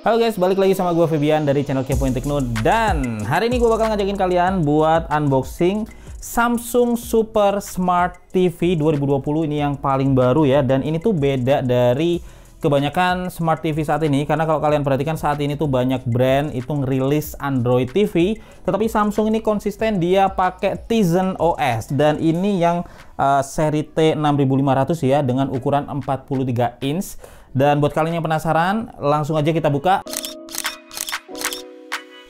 Halo guys, balik lagi sama gue Febian dari channel Kepoin Tekno. Dan hari ini gue bakal ngajakin kalian buat unboxing Samsung Super Smart TV 2020. Ini yang paling baru ya. Dan ini tuh beda dari kebanyakan Smart TV saat ini. Karena kalau kalian perhatikan saat ini tuh banyak brand itu ngerilis Android TV. Tetapi Samsung ini konsisten dia pakai Tizen OS. Dan ini yang seri T6500 ya, dengan ukuran 43 inch. Dan buat kalian yang penasaran, langsung aja kita buka.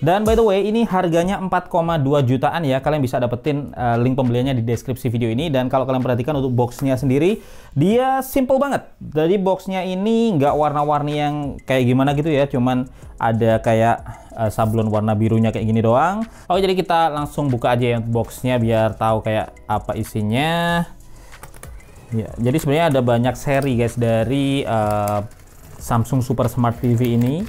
Dan by the way, ini harganya 4,2 jutaan ya. Kalian bisa dapetin link pembeliannya di deskripsi video ini. Dan kalau kalian perhatikan untuk boxnya sendiri, dia simple banget. Jadi boxnya ini nggak warna-warni yang kayak gimana gitu ya. Cuman ada kayak sablon warna birunya kayak gini doang. Oh, jadi kita langsung buka aja ya boxnya biar tahu kayak apa isinya. Ya, jadi sebenarnya ada banyak seri guys dari Samsung Super Smart TV ini.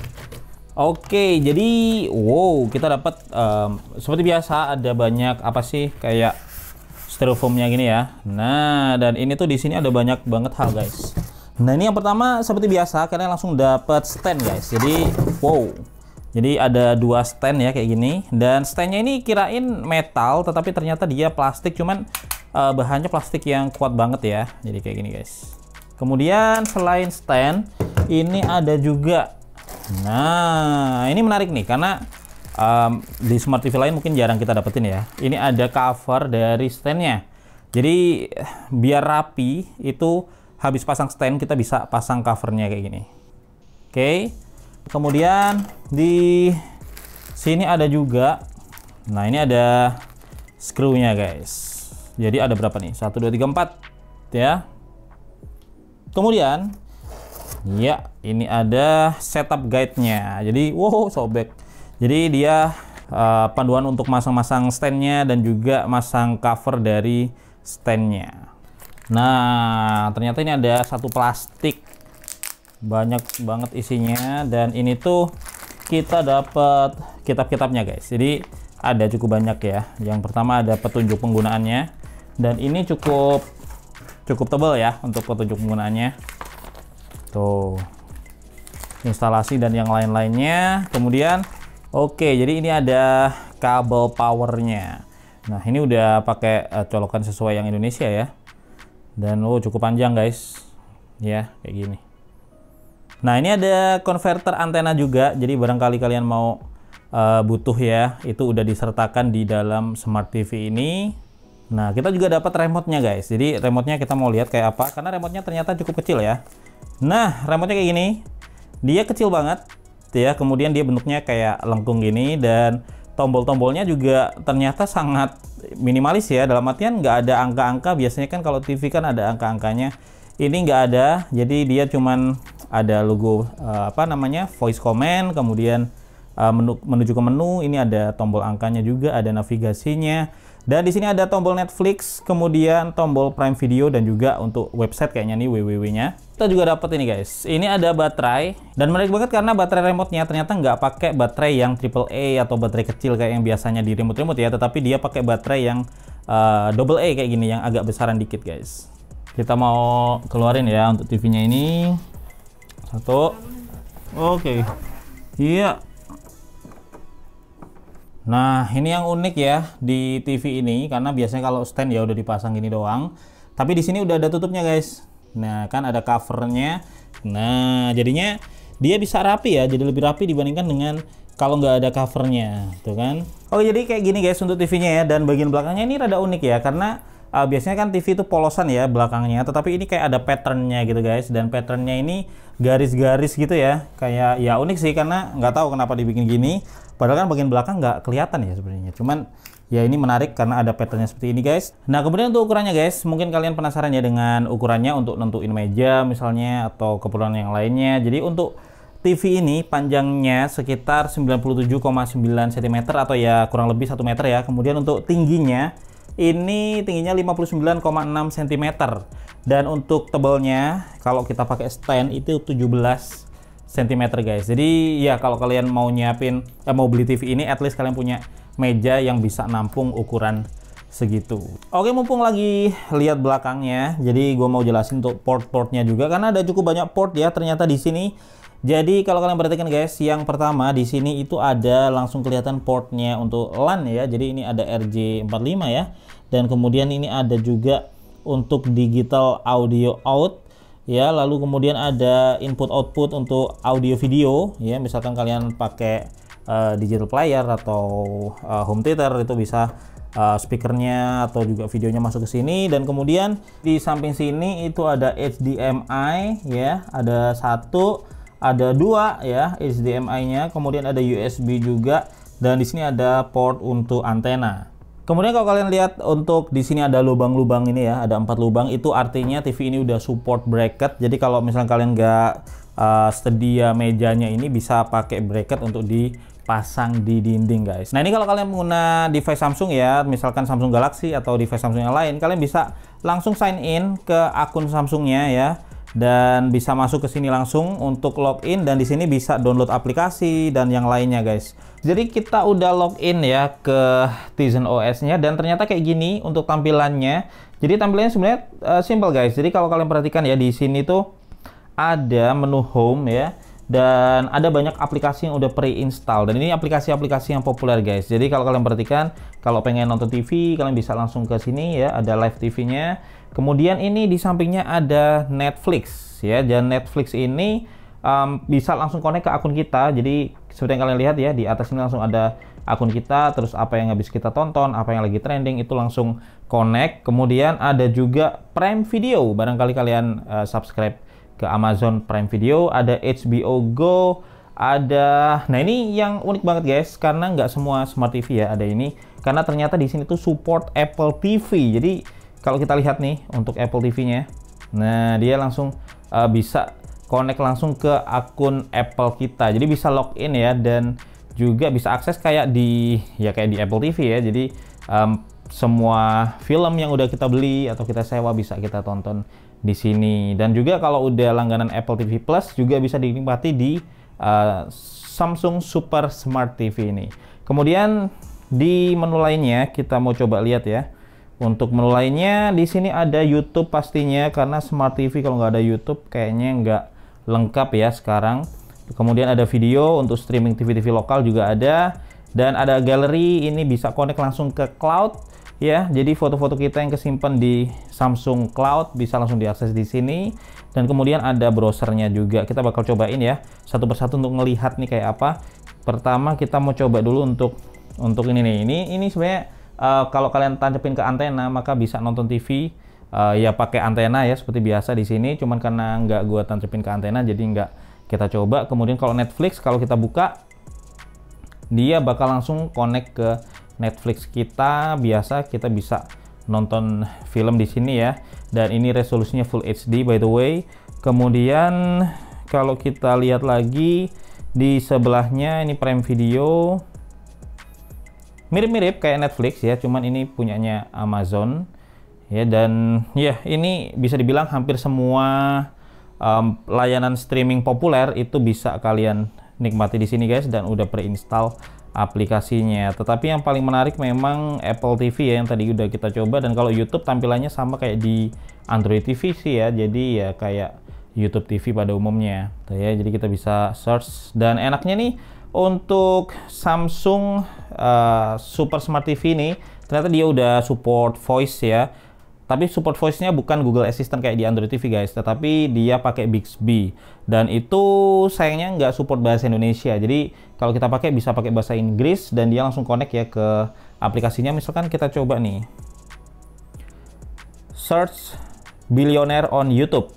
Oke, jadi wow, kita dapat seperti biasa ada banyak apa sih kayak styrofoamnya gini ya. Nah, dan ini tuh di sini ada banyak banget hal guys. Nah, ini yang pertama seperti biasa kalian langsung dapat stand guys. Jadi wow. Jadi ada dua stand ya kayak gini, dan standnya ini kirain metal tetapi ternyata dia plastik, cuman bahannya plastik yang kuat banget ya. Jadi kayak gini guys. Kemudian selain stand ini ada juga, nah ini menarik nih karena di Smart TV lain mungkin jarang kita dapetin ya. Ini ada cover dari standnya. Jadi biar rapi itu habis pasang stand kita bisa pasang covernya kayak gini. Oke. Kemudian di sini ada juga, nah ini ada screw-nya guys. Jadi ada berapa nih? 1, 2, 3, 4 ya. Kemudian ya ini ada setup guide-nya. Jadi wow sobek. Jadi dia panduan untuk masang-masang stand-nya dan juga masang cover dari stand-nya. Nah ternyata ini ada satu plastik. Banyak banget isinya, dan ini tuh kita dapat kitab-kitabnya guys. Jadi ada cukup banyak ya. Yang pertama ada petunjuk penggunaannya, dan ini cukup tebal ya untuk petunjuk penggunaannya. Tuh, instalasi dan yang lain-lainnya. Kemudian oke, jadi ini ada kabel powernya. Nah ini udah pakai colokan sesuai yang Indonesia ya. Dan cukup panjang guys ya, kayak gini. Nah ini ada konverter antena juga, jadi barangkali kalian mau butuh ya, itu udah disertakan di dalam Smart TV ini. Nah kita juga dapat remote-nya guys, jadi remote-nya kita mau lihat kayak apa, karena remote-nya ternyata cukup kecil ya. Nah remote-nya kayak gini, dia kecil banget ya, kemudian dia bentuknya kayak lengkung gini, dan tombol-tombolnya juga ternyata sangat minimalis ya, dalam artian nggak ada angka-angka. Biasanya kan kalau TV kan ada angka-angkanya, ini nggak ada, jadi dia cuman ada logo voice command, kemudian menuju ke menu, ini ada tombol angkanya juga, ada navigasinya, dan di sini ada tombol Netflix, kemudian tombol Prime Video, dan juga untuk website kayaknya nih www-nya. Kita juga dapat ini guys, ini ada baterai, dan menarik banget karena baterai remote-nya ternyata nggak pakai baterai yang AAA atau baterai kecil kayak yang biasanya di remote-remote ya, tetapi dia pakai baterai yang AA kayak gini, yang agak besaran dikit guys. Kita mau keluarin ya untuk TV-nya ini. Satu. Oke. Iya. Nah, ini yang unik ya di TV ini, karena biasanya kalau stand ya udah dipasang gini doang. Tapi di sini udah ada tutupnya, guys. Nah, kan ada covernya. Nah, jadinya dia bisa rapi ya, jadi lebih rapi dibandingkan dengan kalau nggak ada covernya, tuh kan. Oke, jadi kayak gini guys untuk TV-nya ya, dan bagian belakangnya ini rada unik ya, karena biasanya kan TV itu polosan ya belakangnya, tetapi ini kayak ada patternnya gitu guys, dan patternnya ini garis-garis gitu ya, kayak ya unik sih, karena nggak tahu kenapa dibikin gini, padahal kan bagian belakang nggak kelihatan ya sebenarnya, cuman ya ini menarik karena ada patternnya seperti ini guys. Nah kemudian untuk ukurannya guys, mungkin kalian penasaran ya dengan ukurannya untuk nentuin meja misalnya atau keperluan yang lainnya. Jadi untuk TV ini panjangnya sekitar 97,9 cm atau ya kurang lebih 1 meter ya. Kemudian untuk tingginya ini tingginya 59,6 cm, dan untuk tebalnya kalau kita pakai stand itu 17 cm guys. Jadi ya kalau kalian mau nyiapin mau beli TV ini, at least kalian punya meja yang bisa nampung ukuran segitu. Oke, mumpung lagi lihat belakangnya, jadi gue mau jelasin untuk port-portnya juga, karena ada cukup banyak port ya ternyata di sini. Jadi kalau kalian perhatikan guys, yang pertama di sini itu ada langsung kelihatan portnya untuk LAN ya. Jadi ini ada RJ45 ya. Dan kemudian ini ada juga untuk digital audio out ya. Lalu kemudian ada input output untuk audio video ya. Misalkan kalian pakai digital player atau home theater, itu bisa speakernya atau juga videonya masuk ke sini. Dan kemudian di samping sini itu ada HDMI ya. Ada satu, ada dua ya HDMI-nya, kemudian ada USB juga, dan di sini ada port untuk antena. Kemudian kalau kalian lihat untuk di sini ada lubang-lubang ini ya, ada 4 lubang, itu artinya TV ini udah support bracket. Jadi kalau misalnya kalian nggak sedia mejanya ini, bisa pakai bracket untuk dipasang di dinding guys. Nah ini kalau kalian pengguna device Samsung ya, misalkan Samsung Galaxy atau device Samsung yang lain, kalian bisa langsung sign in ke akun Samsungnya ya. Dan bisa masuk ke sini langsung untuk login, dan di sini bisa download aplikasi dan yang lainnya guys. Jadi kita udah login ya ke Tizen OS-nya, dan ternyata kayak gini untuk tampilannya. Jadi tampilannya sebenarnya simple guys. Jadi kalau kalian perhatikan ya, di sini tuh ada menu home ya, dan ada banyak aplikasi yang udah pre-install, dan ini aplikasi-aplikasi yang populer guys. Jadi kalau kalian perhatikan, kalau pengen nonton TV kalian bisa langsung ke sini ya, ada live TV-nya. Kemudian ini di sampingnya ada Netflix ya, dan Netflix ini bisa langsung connect ke akun kita. Jadi seperti yang kalian lihat ya, di atas ini langsung ada akun kita, terus apa yang habis kita tonton, apa yang lagi trending itu langsung connect. Kemudian ada juga Prime Video, barangkali kalian subscribe ke Amazon Prime Video, ada HBO Go, ada, nah ini yang unik banget guys, karena nggak semua smart TV ya ada ini, karena ternyata di sini tuh support Apple TV. Jadi kalau kita lihat nih untuk Apple TV-nya, nah dia langsung bisa connect langsung ke akun Apple kita. Jadi bisa login ya, dan juga bisa akses kayak di Apple TV ya. Jadi semua film yang udah kita beli atau kita sewa bisa kita tonton di sini. Dan juga kalau udah langganan Apple TV Plus juga bisa dinikmati di Samsung Super Smart TV ini. Kemudian di menu lainnya kita mau coba lihat ya. Untuk menu lainnya di sini ada YouTube pastinya, karena Smart TV kalau nggak ada YouTube kayaknya nggak lengkap ya sekarang. Kemudian ada video untuk streaming TV-TV lokal juga ada, dan ada galeri, ini bisa connect langsung ke cloud ya. Jadi foto-foto kita yang kesimpan di Samsung Cloud bisa langsung diakses di sini. Dan kemudian ada browsernya juga. Kita bakal cobain ya satu persatu untuk melihat nih kayak apa. Pertama kita mau coba dulu untuk ini nih. Ini sebenarnya kalau kalian tancapin ke antena maka bisa nonton TV ya pakai antena ya seperti biasa di sini. Cuman karena nggak gua tancapin ke antena jadi nggak kita coba. Kemudian kalau Netflix, kalau kita buka dia bakal langsung connect ke Netflix kita biasa. Kita bisa nonton film di sini ya. Dan ini resolusinya Full HD by the way. Kemudian kalau kita lihat lagi di sebelahnya ini Prime Video. Mirip-mirip kayak Netflix ya, cuman ini punyanya Amazon ya. Dan ya ini bisa dibilang hampir semua layanan streaming populer itu bisa kalian nikmati di sini guys, dan udah pre-install aplikasinya. Tetapi yang paling menarik memang Apple TV ya, yang tadi udah kita coba. Dan kalau YouTube tampilannya sama kayak di Android TV sih ya, jadi ya kayak YouTube TV pada umumnya ya. Jadi kita bisa search, dan enaknya nih untuk Samsung Super Smart TV ini ternyata dia udah support voice ya. Tapi support voice-nya bukan Google Assistant kayak di Android TV guys, tetapi dia pakai Bixby. Dan itu sayangnya nggak support bahasa Indonesia. Jadi kalau kita pakai bisa pakai bahasa Inggris, dan dia langsung connect ya ke aplikasinya. Misalkan kita coba nih search Billionaire on YouTube.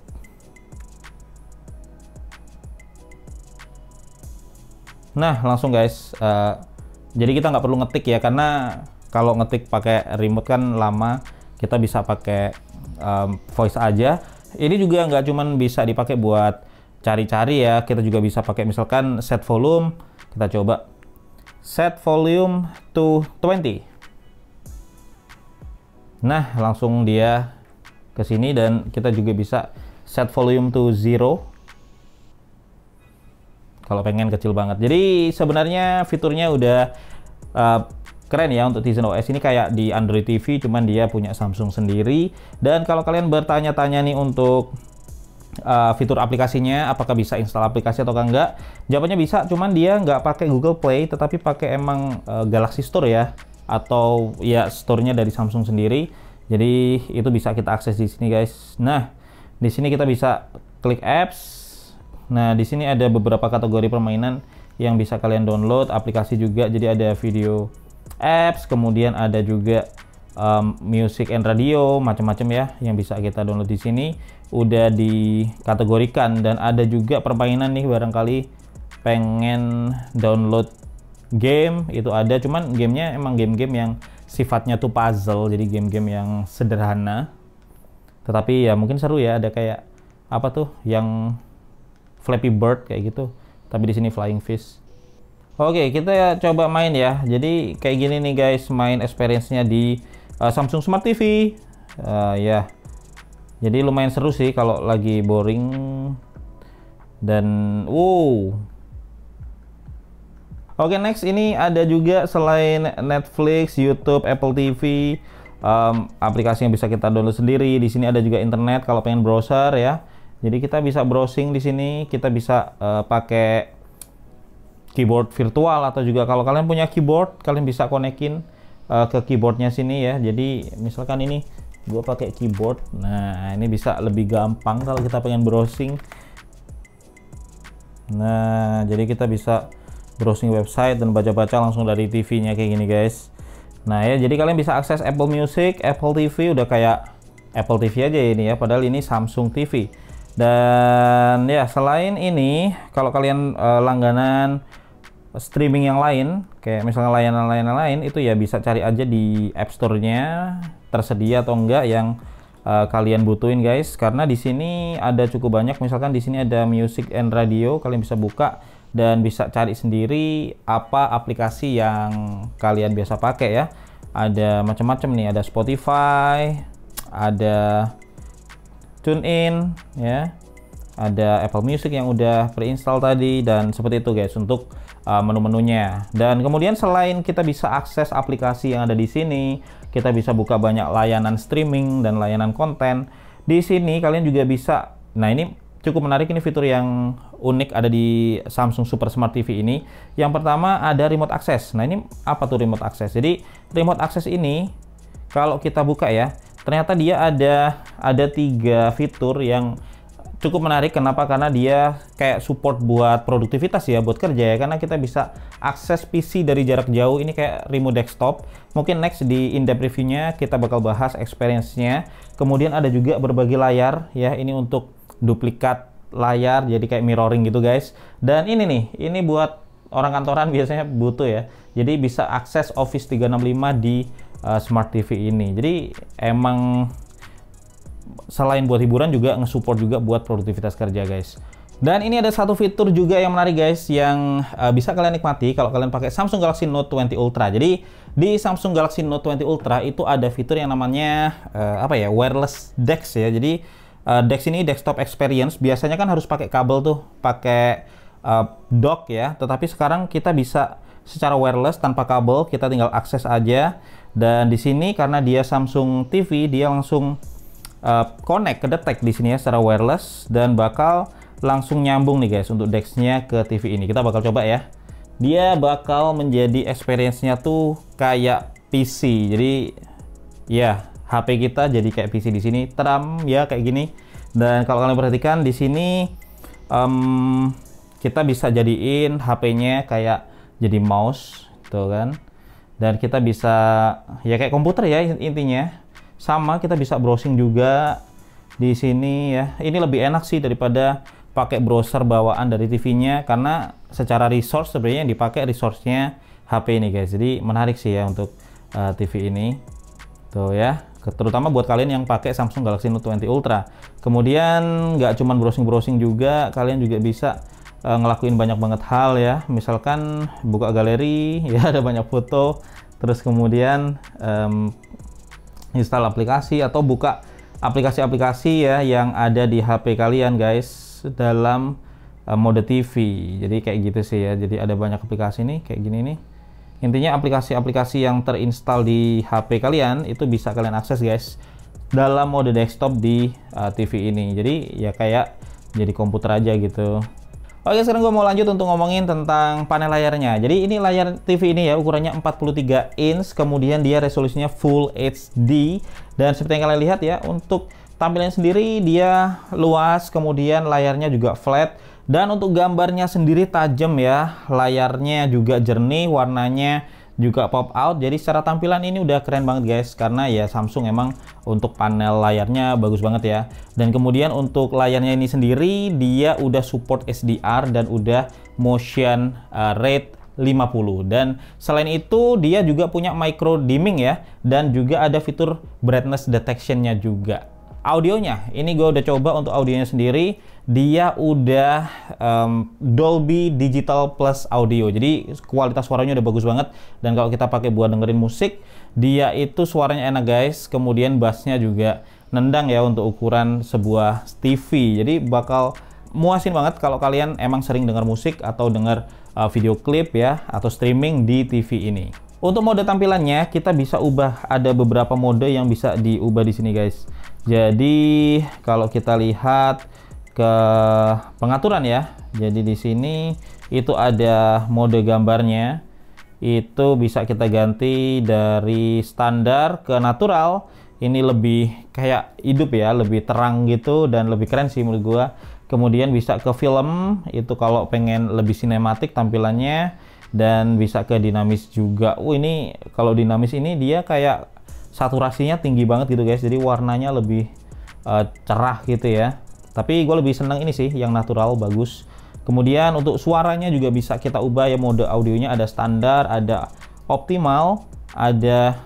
Nah langsung guys, jadi kita nggak perlu ngetik ya, karena kalau ngetik pakai remote kan lama. Kita bisa pakai voice aja. Ini juga nggak cuman bisa dipakai buat cari-cari ya, kita juga bisa pakai misalkan set volume. Kita coba set volume to 20. Nah langsung dia ke sini, dan kita juga bisa set volume to 0 kalau pengen kecil banget. Jadi sebenarnya fiturnya udah keren ya untuk Tizen OS ini, kayak di Android TV, cuman dia punya Samsung sendiri. Dan kalau kalian bertanya-tanya nih untuk fitur aplikasinya, apakah bisa install aplikasi atau enggak. Jawabannya bisa, cuman dia nggak pakai Google Play, tetapi pakai emang Galaxy Store ya, atau ya store-nya dari Samsung sendiri. Jadi itu bisa kita akses di sini guys. Nah, di sini kita bisa klik apps. Nah, di sini ada beberapa kategori permainan yang bisa kalian download, aplikasi juga. Jadi ada video apps, kemudian ada juga music and radio, macam-macam ya yang bisa kita download di sini. Udah dikategorikan, dan ada juga permainan nih, barangkali pengen download game itu ada, cuman gamenya emang game-game yang sifatnya tuh puzzle, jadi game-game yang sederhana. Tetapi ya mungkin seru ya, ada kayak apa tuh yang Flappy Bird kayak gitu, tapi di sini Flying Fish. Oke, kita coba main ya. Jadi kayak gini nih guys, main experience-nya di Samsung Smart TV. Ya, jadi lumayan seru sih kalau lagi boring. Dan Oke, next ini ada juga selain Netflix, YouTube, Apple TV, aplikasi yang bisa kita download sendiri. Di sini ada juga internet kalau pengen browser ya. Jadi kita bisa browsing di sini, kita bisa pakai keyboard virtual, atau juga kalau kalian punya keyboard, kalian bisa konekin ke keyboardnya sini ya. Jadi misalkan ini gue pakai keyboard, nah ini bisa lebih gampang kalau kita pengen browsing. Nah, jadi kita bisa browsing website dan baca-baca langsung dari TV-nya kayak gini guys. Nah ya, jadi kalian bisa akses Apple Music, Apple TV, udah kayak Apple TV aja ini ya, padahal ini Samsung TV. Dan ya, selain ini, kalau kalian langganan streaming yang lain, kayak misalnya layanan-layanan lain, itu ya bisa cari aja di App Store-nya tersedia atau enggak yang kalian butuhin guys. Karena di sini ada cukup banyak, misalkan di sini ada Music and Radio, kalian bisa buka dan bisa cari sendiri apa aplikasi yang kalian biasa pakai ya. Ada macam-macam nih, ada Spotify, ada TuneIn ya, ada Apple Music yang udah pre-install tadi, dan seperti itu guys untuk menu-menunya. Dan kemudian selain kita bisa akses aplikasi yang ada di sini, kita bisa buka banyak layanan streaming dan layanan konten. Di sini kalian juga bisa, nah ini cukup menarik, ini fitur yang unik ada di Samsung Super Smart TV ini. Yang pertama ada remote access. Nah, ini apa tuh remote access? Jadi remote access ini kalau kita buka ya, ternyata dia ada 3 fitur yang cukup menarik. Kenapa? Karena dia kayak support buat produktivitas ya, buat kerja ya. Karena kita bisa akses PC dari jarak jauh, ini kayak remote desktop. Mungkin next di in-depth review-nya kita bakal bahas experience-nya. Kemudian ada juga berbagai layar ya, ini untuk duplikat layar, jadi kayak mirroring gitu guys. Dan ini nih, ini buat orang kantoran biasanya butuh ya. Jadi bisa akses Office 365 di Smart TV ini. Jadi emang selain buat hiburan juga nge-support juga buat produktivitas kerja guys. Dan ini ada satu fitur juga yang menarik guys, yang bisa kalian nikmati kalau kalian pakai Samsung Galaxy Note 20 Ultra. Jadi di Samsung Galaxy Note 20 Ultra itu ada fitur yang namanya wireless DeX ya. Jadi DeX ini desktop experience, biasanya kan harus pakai kabel tuh, pakai dock ya. Tetapi sekarang kita bisa secara wireless tanpa kabel, kita tinggal akses aja. Dan di sini karena dia Samsung TV, dia langsung connect ke detect di sini ya secara wireless, dan bakal langsung nyambung nih guys untuk DeX-nya ke TV ini. Kita bakal coba ya. Dia bakal menjadi experience-nya tuh kayak PC. Jadi ya, HP kita jadi kayak PC di sini, teram ya kayak gini. Dan kalau kalian perhatikan di sini kita bisa jadiin HP-nya kayak jadi mouse tuh kan. Dan kita bisa ya kayak komputer ya intinya. Sama kita bisa browsing juga di sini ya. Ini lebih enak sih daripada pakai browser bawaan dari TV-nya, karena secara resource sebenarnya yang dipakai resource-nya HP ini guys. Jadi menarik sih ya untuk TV ini. Tuh ya, terutama buat kalian yang pakai Samsung Galaxy Note 20 Ultra. Kemudian nggak cuman browsing-browsing juga, kalian juga bisa ngelakuin banyak banget hal ya. Misalkan buka galeri ya, ada banyak foto. Terus kemudian install aplikasi atau buka aplikasi-aplikasi ya yang ada di HP kalian guys dalam mode TV. Jadi kayak gitu sih ya. Jadi ada banyak aplikasi nih kayak gini nih. Intinya aplikasi-aplikasi yang terinstall di HP kalian itu bisa kalian akses guys. dalam mode desktop di TV ini. Jadi ya kayak jadi komputer aja gitu. Oke, sekarang gue mau lanjut untuk ngomongin tentang panel layarnya. Jadi ini layar TV ini ya, ukurannya 43 inch, kemudian dia resolusinya Full HD. Dan seperti yang kalian lihat ya, untuk tampilan sendiri dia luas, kemudian layarnya juga flat. Dan untuk gambarnya sendiri tajam ya, layarnya juga jernih, warnanya juga pop out. Jadi secara tampilan ini udah keren banget guys, karena ya Samsung emang untuk panel layarnya bagus banget ya. Dan kemudian untuk layarnya ini sendiri dia udah support HDR dan udah motion rate 50. Dan selain itu dia juga punya micro dimming ya, dan juga ada fitur brightness detection-nya juga. Audionya, ini gue udah coba untuk audionya sendiri, dia udah Dolby Digital Plus audio, jadi kualitas suaranya udah bagus banget. Dan kalau kita pakai buat dengerin musik, dia itu suaranya enak guys, kemudian bassnya juga nendang ya untuk ukuran sebuah TV. Jadi bakal muasin banget kalau kalian emang sering dengar musik atau dengar video klip ya, atau streaming di TV ini. Untuk mode tampilannya kita bisa ubah, ada beberapa mode yang bisa diubah di sini guys. Jadi kalau kita lihat ke pengaturan ya, jadi di sini itu ada mode gambarnya, itu bisa kita ganti dari standar ke natural. Ini lebih kayak hidup ya, lebih terang gitu dan lebih keren sih menurut gua. Kemudian bisa ke film, itu kalau pengen lebih sinematik tampilannya, dan bisa ke dinamis juga. Ini kalau dinamis ini dia kayak saturasinya tinggi banget gitu guys, jadi warnanya lebih cerah gitu ya. Tapi gue lebih senang ini sih yang natural, bagus. Kemudian untuk suaranya juga bisa kita ubah ya, mode audionya ada standar, ada optimal, ada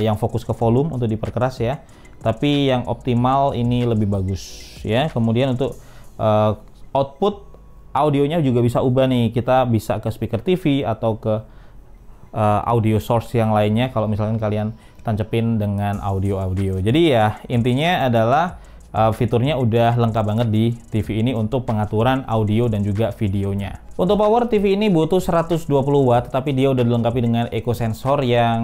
yang fokus ke volume untuk diperkeras ya. Tapi yang optimal ini lebih bagus ya. Kemudian untuk output audionya juga bisa ubah nih, kita bisa ke speaker TV atau ke audio source yang lainnya kalau misalkan kalian tancepin dengan audio. Jadi ya intinya adalah fiturnya udah lengkap banget di TV ini untuk pengaturan audio dan juga videonya. Untuk power, TV ini butuh 120 watt, tapi dia udah dilengkapi dengan eco sensor yang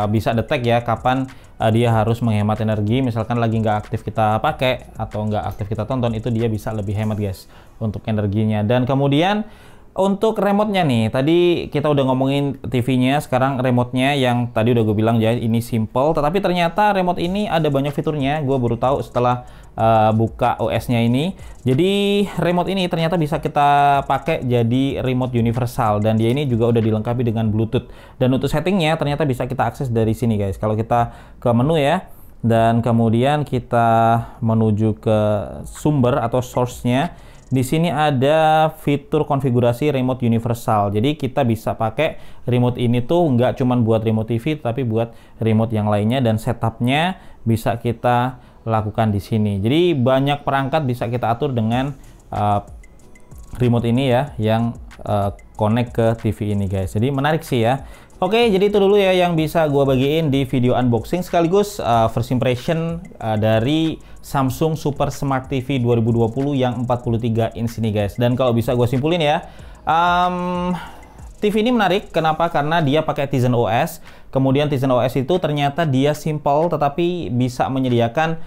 bisa detect ya kapan dia harus menghemat energi. Misalkan lagi nggak aktif kita pakai atau nggak aktif kita tonton, itu dia bisa lebih hemat guys untuk energinya. Dan kemudian untuk remote-nya nih, tadi kita udah ngomongin TV-nya, sekarang remote-nya yang tadi udah gue bilang ya ini simple, tetapi ternyata remote ini ada banyak fiturnya. Gue baru tahu setelah buka OS-nya ini. Jadi remote ini ternyata bisa kita pakai jadi remote universal, dan dia ini juga udah dilengkapi dengan Bluetooth. Dan untuk settingnya ternyata bisa kita akses dari sini guys. Kalau kita ke menu ya, dan kemudian kita menuju ke sumber atau source-nya. Di sini ada fitur konfigurasi remote universal. Jadi kita bisa pakai remote ini tuh nggak cuman buat remote TV, tapi buat remote yang lainnya, dan setupnya bisa kita lakukan di sini. Jadi banyak perangkat bisa kita atur dengan remote ini ya, yang connect ke TV ini guys. Jadi menarik sih ya. Oke, jadi itu dulu ya yang bisa gue bagiin di video unboxing sekaligus first impression dari Samsung Super Smart TV 2020 yang 43 inch ini guys. Dan kalau bisa gue simpulin ya, TV ini menarik. Kenapa? Karena dia pakai Tizen OS. Kemudian Tizen OS itu ternyata dia simple tetapi bisa menyediakan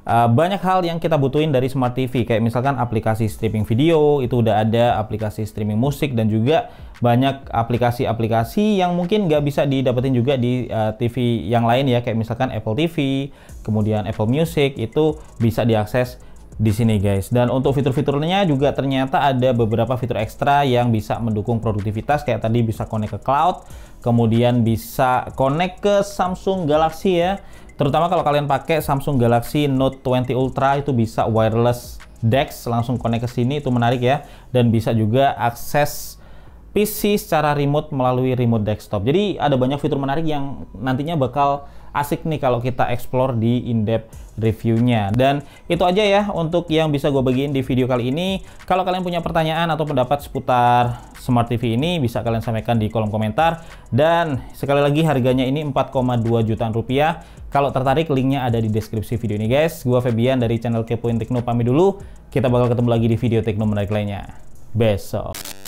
banyak hal yang kita butuhin dari Smart TV, kayak misalkan aplikasi streaming video itu udah ada, aplikasi streaming musik, dan juga banyak aplikasi-aplikasi yang mungkin nggak bisa didapetin juga di TV yang lain ya, kayak misalkan Apple TV, kemudian Apple Music, itu bisa diakses di sini guys. Dan untuk fitur-fiturnya juga ternyata ada beberapa fitur ekstra yang bisa mendukung produktivitas, kayak tadi bisa connect ke cloud, kemudian bisa connect ke Samsung Galaxy ya. Terutama kalau kalian pakai Samsung Galaxy Note 20 Ultra, itu bisa wireless DeX, langsung connect ke sini, itu menarik ya. Dan bisa juga akses PC secara remote melalui remote desktop. Jadi ada banyak fitur menarik yang nantinya bakal asik nih kalau kita explore di in-depth reviewnya. Dan itu aja ya untuk yang bisa gue bagiin di video kali ini. Kalau kalian punya pertanyaan atau pendapat seputar Smart TV ini, bisa kalian sampaikan di kolom komentar. Dan sekali lagi harganya ini 4,2 jutaan rupiah. Kalau tertarik, linknya ada di deskripsi video ini guys. Gua Febian dari channel Kepoin Tekno pamit dulu. Kita bakal ketemu lagi di video Tekno menarik lainnya besok.